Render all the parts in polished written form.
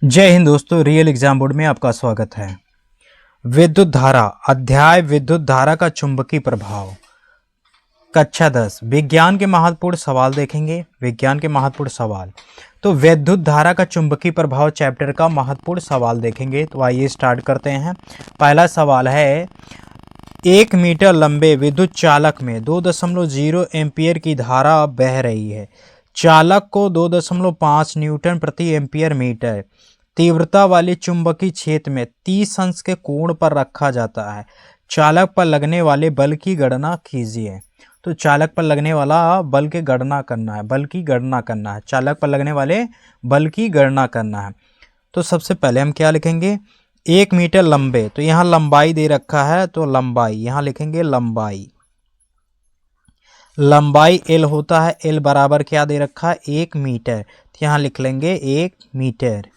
जय हिंद दोस्तों, real exam board में आपका स्वागत है। विद्युत धारा अध्याय विद्युत धारा का चुंबकीय प्रभाव, कक्षा 10 विज्ञान के महत्वपूर्ण सवाल देखेंगे। विज्ञान के महत्वपूर्ण सवाल तो विद्युत धारा का चुंबकीय प्रभाव चैप्टर का महत्वपूर्ण सवाल देखेंगे। तो आइए स्टार्ट करते हैं। पहला सवाल है, 1 मीटर लंबे विद्युत चालक में 2.0 एम्पीयर की धारा बह रही है। चालक को 2.5 न्यूटन प्रति एम्पीयर मीटर तीव्रता वाले चुंबकीय क्षेत्र में 30 अंश के कोण पर रखा जाता है। चालक पर लगने वाले बल की गणना कीजिए। तो चालक पर लगने वाला बल की गणना करना है, चालक पर लगने वाले बल की गणना करना है। तो सबसे पहले हम क्या लिखेंगे, 1 मीटर लंबे, तो यहाँ लंबाई दे रखा है, तो लंबाई यहाँ लिखेंगे लंबाई L होता है। L बराबर क्या दे रखा है, 1 मीटर, तो यहाँ लिख लेंगे 1 मीटर।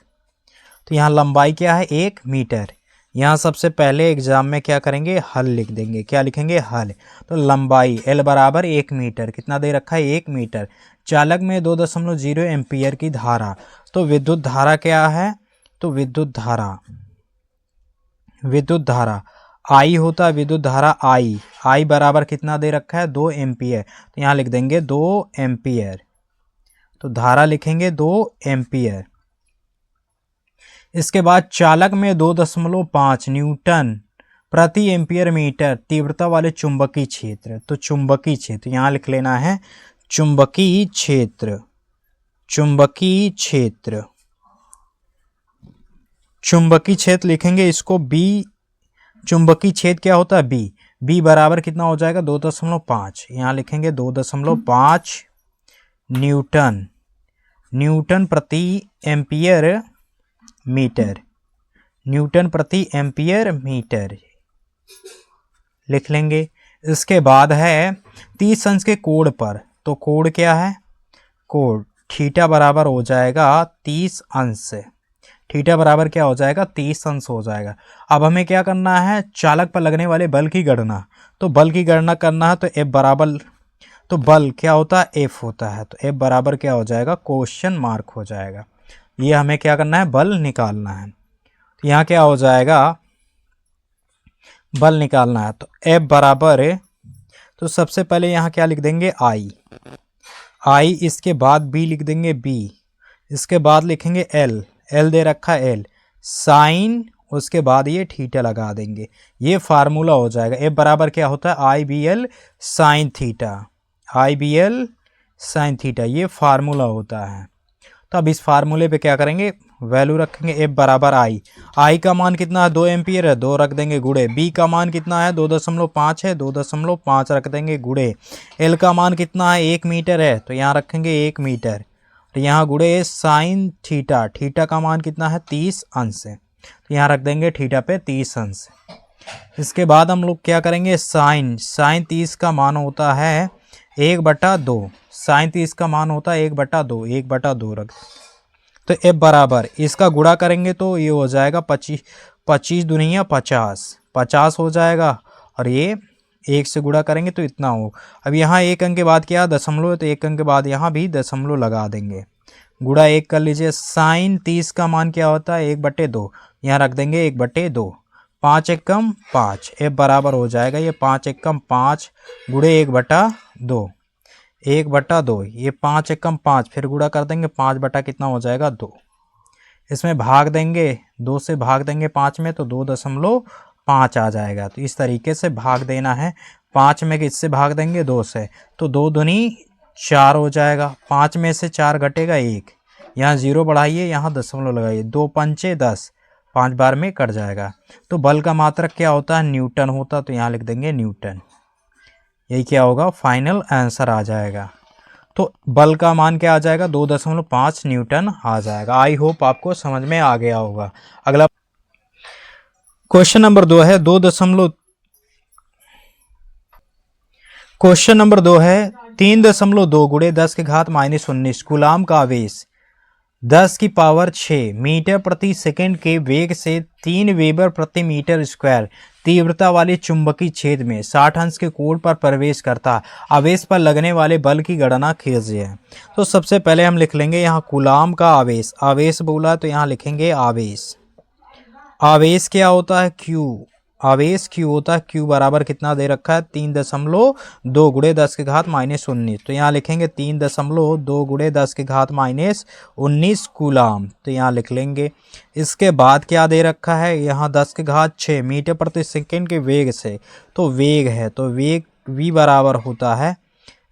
तो यहाँ लंबाई क्या है, 1 मीटर। यहाँ सबसे पहले एग्जाम में क्या करेंगे, हल लिख देंगे। क्या लिखेंगे, हल। तो लंबाई L बराबर 1 मीटर, कितना दे रखा है, 1 मीटर। चालक में 2.0 एम्पीयर की धारा, तो विद्युत धारा क्या है, तो विद्युत धारा I होता है, विद्युत धारा I बराबर कितना दे रखा है, 2 एम्पीयर। तो यहाँ लिख देंगे 2 एम्पीयर। तो धारा लिखेंगे 2 एम्पीयर। इसके बाद चालक में 2.5 न्यूटन प्रति एम्पीयर मीटर तीव्रता वाले चुंबकीय क्षेत्र, तो चुंबकीय क्षेत्र यहाँ लिख लेना है, चुंबकीय क्षेत्र लिखेंगे इसको B। चुंबकीय क्षेत्र क्या होता है, B बराबर कितना हो जाएगा, 2.5। यहाँ लिखेंगे 2.5 न्यूटन प्रति एम्पीयर मीटर लिख लेंगे। इसके बाद है 30 अंश के कोण पर, तो कोण क्या है, कोण थीटा बराबर हो जाएगा 30 अंश। थीटा बराबर क्या हो जाएगा, 30 अंश हो जाएगा। अब हमें क्या करना है, चालक पर लगने वाले बल की गणना। तो बल की गणना करना है, तो F बराबर, तो बल क्या होता है, F होता है, तो F बराबर क्या हो जाएगा, क्वेश्चन मार्क हो जाएगा। ये हमें क्या करना है, बल निकालना है। तो यहाँ क्या हो जाएगा, बल निकालना है, तो F बराबर, तो सबसे पहले यहाँ क्या लिख देंगे, I, इसके बाद B लिख देंगे B, इसके बाद लिखेंगे L दे रखा है L, साइन, उसके बाद ये थीटा लगा देंगे, ये फार्मूला हो जाएगा। F बराबर क्या होता है, IBL साइन थीटा, ये फार्मूला होता है। तो अब इस फार्मूले पे क्या करेंगे, वैल्यू रखेंगे। F बराबर I का मान कितना है, 2 एम्पीयर है, 2 रख देंगे गुणे। B का मान कितना है, 2.5 है, 2.5 रख देंगे गुणे। L का मान कितना है, 1 मीटर है, तो यहाँ रखेंगे 1 मीटर, तो यहाँ गुणे साइन थीटा का मान कितना है, 30 अंश है, तो यहाँ रख देंगे थीटा पे 30 अंश। इसके बाद हम लोग क्या करेंगे, साइन 30 का मान होता है 1/2, साइन 30 का मान होता है 1/2 रख। तो F बराबर, इसका गुणा करेंगे तो ये हो जाएगा 25 दुनिया 50 हो जाएगा, और ये 1 से गुणा करेंगे तो इतना हो। अब यहाँ 1 अंक के बाद क्या दशमलव है, तो 1 अंक के बाद यहाँ भी दशमलव लगा देंगे, गुणा 1 कर लीजिए। साइन 30 का मान क्या होता है, 1/2, यहाँ रख देंगे 1/2, 5 एकम 5। F बराबर हो जाएगा ये 5 एकम 5 गुणे 1/2, ये 5 एकम 5, फिर गुणा कर देंगे, 5 बटा कितना हो जाएगा, 2। इसमें भाग देंगे, 2 से भाग देंगे 5 में, तो 2.5 आ जाएगा। तो इस तरीके से भाग देना है। 5 में किससे भाग देंगे, 2 से, तो 2 दूनी 4 हो जाएगा। 5 में से 4 घटेगा 1, यहाँ 0 बढ़ाइए, यहाँ दशमलव लगाइए, 2 पंचे 10, 5 बार में कट जाएगा। तो बल का मात्रक क्या होता है, न्यूटन होता, तो यहाँ लिख देंगे न्यूटन। यही क्या होगा, फाइनल आंसर आ जाएगा। तो बल का मान क्या आ जाएगा, 2.5 न्यूटन आ जाएगा। आई होप आपको समझ में आ गया होगा। अगला क्वेश्चन नंबर 2 है, क्वेश्चन नंबर 2 है 3.2 गुणे 10 की घात -19 कूलाम का आवेश 10 की पावर 6 मीटर प्रति सेकंड के वेग से 3 वेबर प्रति मीटर स्क्वायर तीव्रता वाले चुंबकीय क्षेत्र में 60 अंश के कोण पर प्रवेश करता है। आवेश पर लगने वाले बल की गणना कीजिए। तो सबसे पहले हम लिख लेंगे यहाँ कूलाम का आवेश, आवेश बोला तो यहाँ लिखेंगे आवेश। आवेश क्या होता है? Q। आवेश Q होता है, Q बराबर कितना दे रखा है? 3.2 गुणे 10 के घात -19। तो यहाँ लिखेंगे 3.2 गुणे 10 के घात -19 कूलाम। तो यहाँ लिख लेंगे। इसके बाद क्या दे रखा है? यहाँ 10 के घात 6 मीटर प्रति सेकंड के वेग से, तो वेग है, तो वेग V बराबर होता है,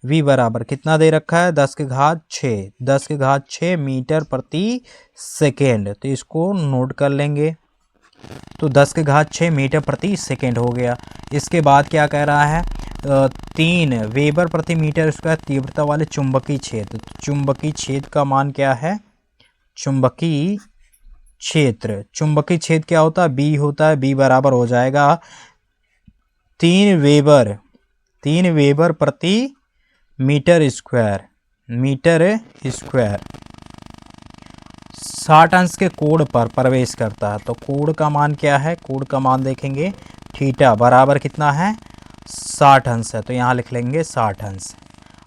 V बराबर कितना दे रखा है? 10 के घात 6, 10 के घात 6 मीटर प्रति सेकेंड। तो इसको नोट कर लेंगे। तो 10 के घात 6 मीटर प्रति सेकेंड हो गया। इसके बाद क्या कह रहा है? 3 वेबर प्रति मीटर स्क्वायर तीव्रता वाले चुंबकीय क्षेत्र। चुंबकीय क्षेत्र का मान क्या है? चुंबकीय क्षेत्र, चुंबकीय क्षेत्र क्या होता है? B होता है। B बराबर हो जाएगा 3 वेबर प्रति मीटर स्क्वायर, 60 अंश के कोण पर प्रवेश करता है। तो कोण का मान क्या है? कोण का मान देखेंगे, थीटा बराबर कितना है? 60 अंश है। तो यहाँ लिख लेंगे 60 अंश।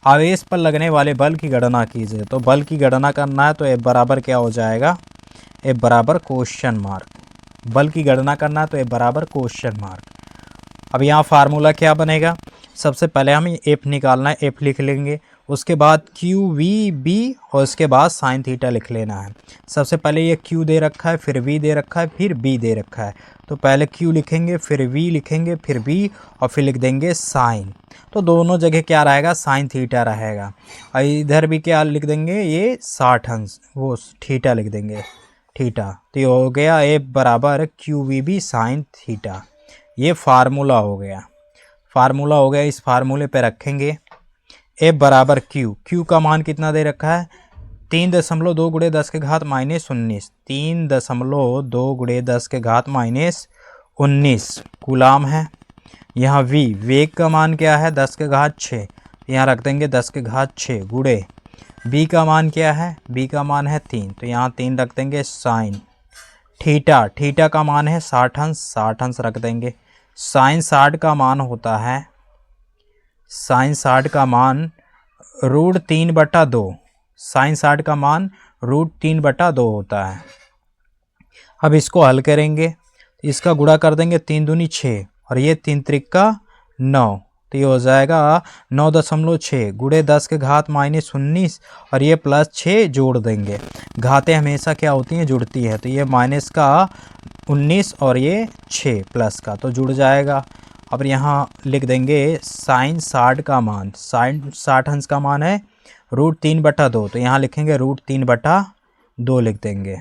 आवेश पर लगने वाले बल की गणना कीजिए। तो बल की गणना करना है तो F बराबर क्या हो जाएगा? F बराबर क्वेश्चन मार्क। बल की गणना करना है तो F बराबर क्वेश्चन मार्क। अब यहाँ फार्मूला क्या बनेगा? सबसे पहले हमें F निकालना है, F लिख लेंगे। उसके बाद QVB और उसके बाद साइन थीटा लिख लेना है। सबसे पहले ये Q दे रखा है, फिर V दे रखा है, फिर B दे रखा है। तो पहले Q लिखेंगे, फिर V लिखेंगे, फिर B और फिर लिख देंगे साइन। तो दोनों जगह क्या रहेगा? साइन थीटा रहेगा। और इधर भी क्या लिख देंगे? ये 60 अंश, वो थीटा लिख देंगे, थीटा। तो ये हो गया F बराबर QVB साइन थीटा। ये फार्मूला हो गया, फार्मूला हो गया। इस फार्मूले पे रखेंगे F बराबर Q का मान कितना दे रखा है? 3.2 गुणे 10 के घात -19, 3.2 गुणे 10 के घात -19 कूलाम है। यहाँ V वेग का मान क्या है? 10 के घात 6, यहाँ रख देंगे 10 के घात 6 गुणे B का मान क्या है? B का मान है 3, तो यहाँ 3 रख देंगे साइन थीटा का मान है 60 अंश, 60 अंश रख देंगे। साइन 60 का मान होता है, साइन 60 का मान √3/2, साइन 60 का मान √3/2 होता है। अब इसको हल करेंगे, इसका गुणा कर देंगे, 3 दूनी 6 और ये 3 त्रिका 9, तो ये हो जाएगा 9.6 गुणे 10 के घात -19 और ये +6 जोड़ देंगे। घातें हमेशा क्या होती हैं? जुड़ती है। तो ये माइनस का 19 और ये 6 प्लस का, तो जुड़ जाएगा। अब यहाँ लिख देंगे साइन 60 का मान, साइन 60 अंश का मान है √3/2, तो यहाँ लिखेंगे √3/2 लिख देंगे।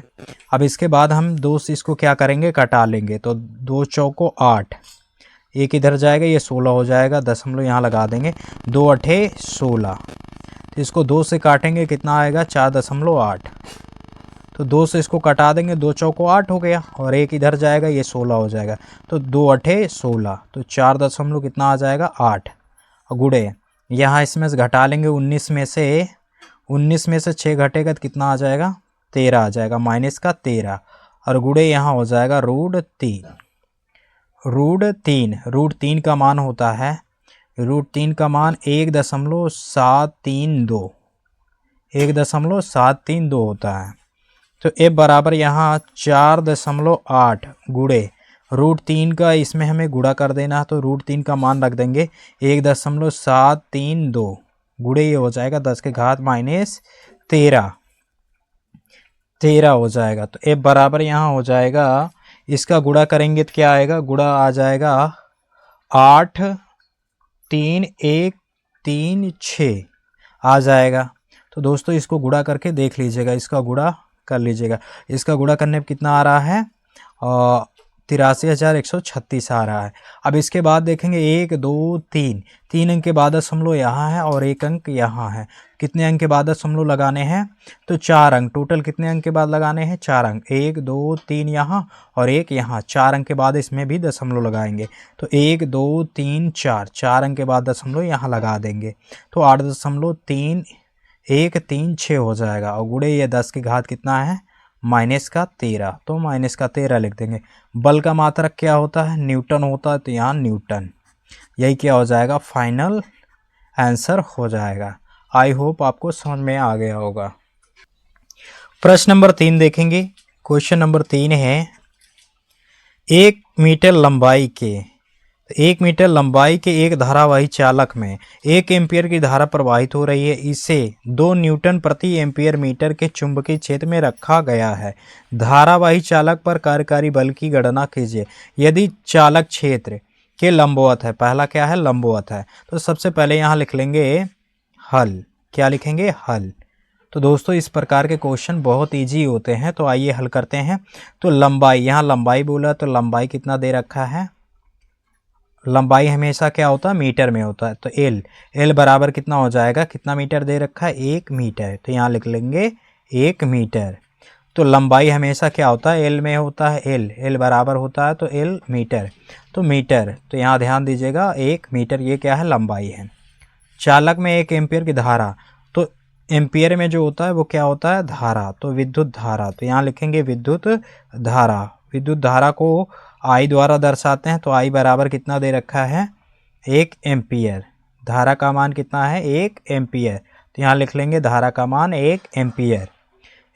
अब इसके बाद हम दो से इसको क्या करेंगे? कटा लेंगे। तो 2 चौको 8, एक इधर जाएगा, ये 16 हो जाएगा, दशमलव यहाँ लगा देंगे, 2 8 16। तो इसको 2 से काटेंगे, कितना आएगा? 4.8। तो 2 से इसको कटा देंगे, 2 चौको 8 हो गया और एक इधर जाएगा, ये 16 हो जाएगा। तो 2 8 16, तो 4 दशमलव कितना आ जाएगा? 8 और गुणे यहाँ इसमें से घटा लेंगे, 19 में से 6 घटेगा तो कितना आ जाएगा? 13 आ जाएगा, माइनस का 13 और गुणे यहाँ हो जाएगा √3। √3 का मान होता है, √3 का मान 1.732 होता है। तो F बराबर यहाँ 4.8 गुणे √3 का, इसमें हमें गुणा कर देना है, तो √3 का मान रख देंगे 1.732 गुणे ये हो जाएगा 10 के घात -13 हो जाएगा। तो F बराबर यहाँ हो जाएगा, इसका गुणा करेंगे तो क्या आएगा? गुणा आ जाएगा 8 3 1 3 6 आ जाएगा। तो दोस्तों इसको गुणा करके देख लीजिएगा, इसका गुणा कर लीजिएगा। इसका गुणा करने पर कितना आ रहा है? 83,136 आ रहा है। अब इसके बाद देखेंगे 1 2 3 अंक के बाद दशमलव यहाँ है और 1 अंक यहाँ है। कितने अंक के बाद दशमलव लगाने हैं? तो 4 अंक। टोटल कितने अंक के बाद लगाने हैं? 4 अंक। 1 2 3 यहाँ और 1 यहाँ, 4 अंक के बाद इसमें भी दशमलव लगाएंगे। तो 1 2 3 4 अंक के बाद दशमलव यहाँ लगा देंगे, तो 8.3 1 3 6 हो जाएगा और गुणे ये 10 की घात कितना है? माइनस का 13, तो माइनस का 13 लिख देंगे। बल का मात्रक क्या होता है? न्यूटन होता है, तो यहाँ न्यूटन। यही क्या हो जाएगा? फाइनल आंसर हो जाएगा। आई होप आपको समझ में आ गया होगा। प्रश्न नंबर 3 देखेंगे। क्वेश्चन नंबर 3 है 1 मीटर लंबाई के 1 मीटर लंबाई के एक धारावाही चालक में 1 एम्पीयर की धारा प्रवाहित हो रही है। इसे 2 न्यूटन प्रति एम्पीयर मीटर के चुंबकीय क्षेत्र में रखा गया है। धारावाही चालक पर कार्यकारी बल की गणना कीजिए यदि चालक क्षेत्र के लंबवत है। पहला क्या है? लंबवत है। तो सबसे पहले यहाँ लिख लेंगे हल। क्या लिखेंगे? हल। तो दोस्तों इस प्रकार के क्वेश्चन बहुत इजी होते हैं, तो आइए हल करते हैं। तो लंबाई, यहाँ लंबाई बोला, तो लंबाई कितना दे रखा है? लंबाई हमेशा क्या होता है? मीटर में होता है। तो एल बराबर कितना हो जाएगा? कितना मीटर दे रखा है? 1 मीटर। तो यहाँ लिख लेंगे 1 मीटर। तो लंबाई हमेशा क्या होता है? एल में होता है। एल बराबर होता है तो एल मीटर, तो मीटर। तो यहाँ ध्यान दीजिएगा 1 मीटर ये क्या है? लंबाई है। चालक में 1 एम्पीयर की धारा, तो एम्पीयर में जो होता है वो क्या होता है? धारा। तो विद्युत धारा, तो यहाँ लिखेंगे विद्युत धारा। विद्युत धारा को आई द्वारा दर्शाते हैं, तो आई बराबर कितना दे रखा है? 1 एम्पीयर। धारा का मान कितना है? 1 एम्पीयर। तो यहाँ लिख लेंगे धारा का मान 1 एम्पीयर।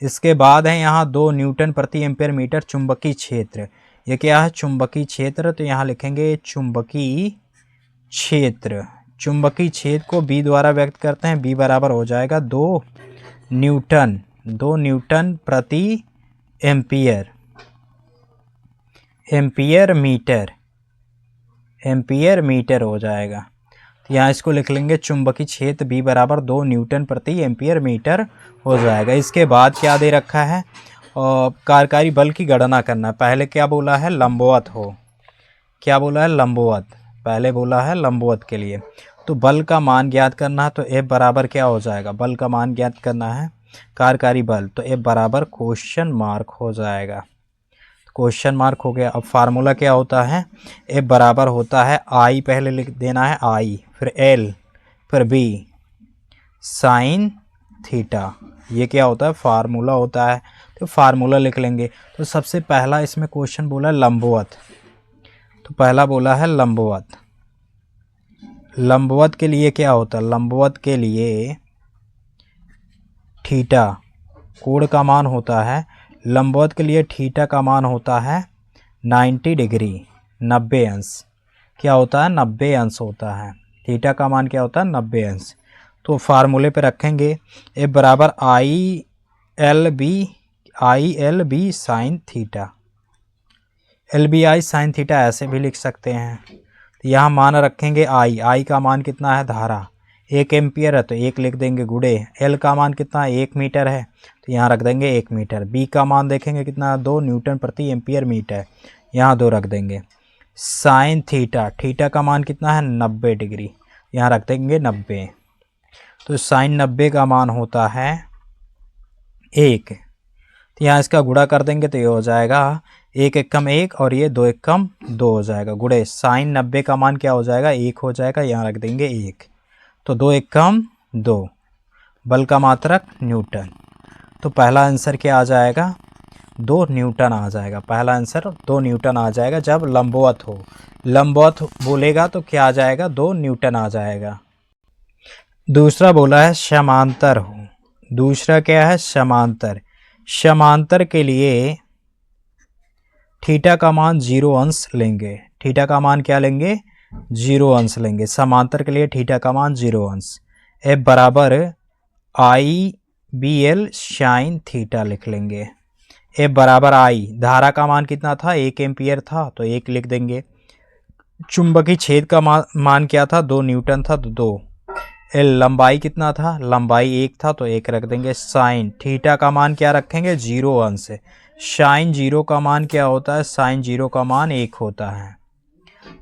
इसके बाद है यहाँ 2 न्यूटन प्रति एम्पीयर मीटर चुंबकीय क्षेत्र। ये क्या है? चुंबकीय क्षेत्र। तो यहाँ लिखेंगे चुंबकीय क्षेत्र। चुंबकीय क्षेत्र को बी द्वारा व्यक्त करते हैं। बी बराबर हो जाएगा 2 न्यूटन प्रति एम्पीयर मीटर हो जाएगा। तो यहाँ इसको लिख लेंगे चुंबकीय क्षेत्र बी बराबर 2 न्यूटन प्रति एम्पीयर मीटर हो जाएगा। इसके बाद क्या दे रखा है? कार्यकारी बल की गणना करना। पहले क्या बोला है? लंबवत हो। क्या बोला है? लंबवत। पहले बोला है लंबवत के लिए। तो बल का मान ज्ञात करना है, तो एफ बराबर क्या हो जाएगा? बल का मान ज्ञात करना है, कार्यकारी बल, तो एफ बराबर क्वेश्चन मार्क हो जाएगा। क्वेश्चन मार्क हो गया। अब फार्मूला क्या होता है? एफ बराबर होता है आई, पहले लिख देना है आई, फिर एल, फिर बी साइन थीटा। ये क्या होता है? फार्मूला होता है। तो फार्मूला लिख लेंगे। तो सबसे पहला इसमें क्वेश्चन बोला लंबवत, तो पहला बोला है लंबवत। लंबवत के लिए क्या होता है? लंबवत के लिए थीटा कोण का मान होता है। लंबवत के लिए थीटा का मान होता है 90 डिग्री, 90 अंश। क्या होता है? 90 अंश होता है। थीटा का मान क्या होता है? 90 अंश। तो फार्मूले पे रखेंगे ए बराबर I L B sine theta. L B I sine theta ऐसे भी लिख सकते हैं। तो यहाँ मान रखेंगे आई का मान कितना है? धारा 1 एम्पीयर है, तो 1 लिख देंगे, गुड़े एल का मान कितना है? 1 मीटर है, तो यहाँ रख देंगे 1 मीटर। बी का मान देखेंगे कितना? 2 न्यूटन प्रति एम्पीयर मीटर, यहाँ 2 रख देंगे। साइन थीटा का मान कितना है? 90 डिग्री, यहाँ रख देंगे 90। तो साइन 90 का मान होता है 1। तो यहाँ इसका गुणा कर देंगे तो ये हो जाएगा 1 एकम 1 और ये 2 एकम 2 हो जाएगा। गुणे साइन 90 का मान क्या हो जाएगा? 1 हो जाएगा, यहाँ रख देंगे 1। तो 2 एकम 2। बल का मात्रक न्यूटन। तो पहला आंसर क्या आ जाएगा? 2 न्यूटन आ जाएगा। पहला आंसर 2 न्यूटन आ जाएगा जब लंबवत हो। लंबवत बोलेगा तो क्या आ जाएगा? 2 न्यूटन आ जाएगा। दूसरा बोला है समांतर हो। दूसरा क्या है? समांतर। समांतर के लिए थीटा का मान 0 अंश लेंगे। थीटा का मान क्या लेंगे? 0 अंश लेंगे। समांतर के लिए थीटा का मान 0 अंश। एफ बराबर आई बी एल साइन थीटा लिख लेंगे। एफ बराबर आई, धारा का मान कितना था? 1 एम्पीयर था, तो 1 लिख देंगे। चुंबकीय क्षेत्र का मान क्या था? 2 न्यूटन था, तो 2। एल लंबाई कितना था? लंबाई 1 था, तो 1 रख देंगे। साइन थीटा का मान क्या रखेंगे? 0 अंश। साइन 0 का मान क्या होता है? साइन 0 का मान 1 होता है,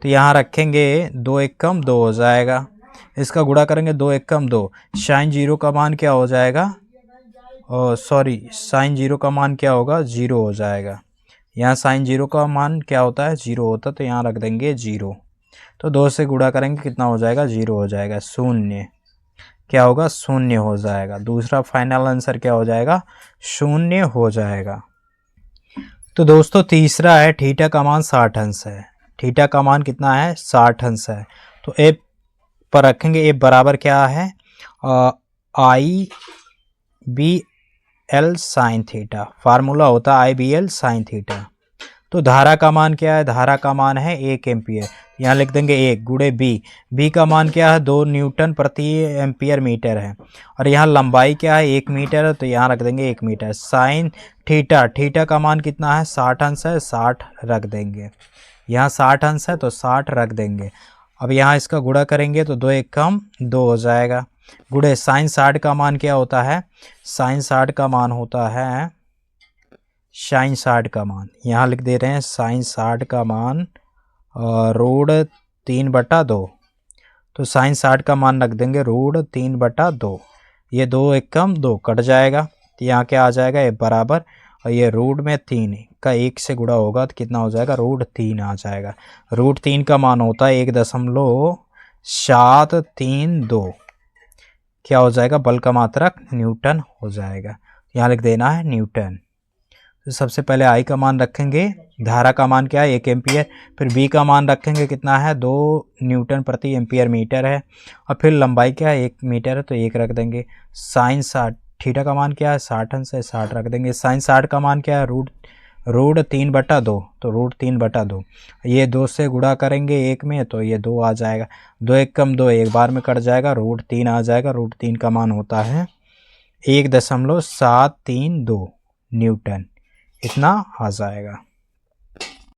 तो यहाँ रखेंगे 2 एकम 2 हो जाएगा। इसका गुणा करेंगे 2 एकम 2। साइन 0 का मान क्या हो जाएगा? साइन 0 का मान क्या होगा? 0 हो जाएगा। यहाँ साइन 0 का मान क्या होता है? 0 होता है, तो यहाँ रख देंगे 0। तो 2 से गुणा करेंगे कितना हो जाएगा? 0 हो जाएगा। शून्य क्या होगा? शून्य हो जाएगा। दूसरा फाइनल आंसर क्या हो जाएगा? शून्य हो जाएगा। तो दोस्तों तीसरा है थीटा का मान 60 अंश है। थीटा का मान कितना है? 60 अंश है। तो ए पर रखेंगे, ए बराबर क्या है? I B L sine theta. Formula होता है I B L sine theta. तो धारा का मान क्या है? धारा का मान है 1 एम्पियर। यहाँ लिख देंगे 1 गुणे बी। बी का मान क्या है? 2 न्यूटन प्रति एम्पियर मीटर है। और यहाँ लंबाई क्या है? 1 मीटर है, तो यहाँ रख देंगे 1 मीटर। साइन थीटा, थीटा का मान कितना है? 60 अंश है, 60 रख देंगे। यहाँ 60 अंश है तो 60 रख देंगे। अब यहाँ इसका गुणा करेंगे तो 2 एक कम 2 हो जाएगा। गुणे साइन 60 का मान क्या होता है? साइन 60 का मान होता है साइन 60 का मान, यहाँ लिख दे रहे हैं साइन 60 का मान रूट 3/2। तो साइन 60 का मान रख देंगे रूट 3/2। ये 2 एक कम 2 कट जाएगा, तो यहाँ क्या आ जाएगा? ये बराबर, और ये रूट में 3 का 1 से गुणा होगा तो कितना हो जाएगा? रूट 3 आ जाएगा। रूट 3 का मान होता है 1.732। क्या हो जाएगा? बल का मात्रक न्यूटन हो जाएगा। यहाँ लिख देना है न्यूटन। तो सबसे पहले आई का मान रखेंगे, धारा का मान क्या है? 1 एम्पियर। फिर बी का मान रखेंगे कितना है? 2 न्यूटन प्रति एम्पियर मीटर है। और फिर लंबाई क्या है? 1 मीटर है, तो 1 रख देंगे। साइन 60, थीटा का मान क्या है? 60 अंश है, 60 रख देंगे। साइन 60 का मान क्या है? रूट 3/2, तो रूट 3/2। ये 2 से गुणा करेंगे 1 में, तो ये 2 आ जाएगा। 2 एक कम 2 एक बार में कट जाएगा, रूट 3 आ जाएगा। रूट 3 का मान होता है 1.732 न्यूटन, इतना आ जाएगा।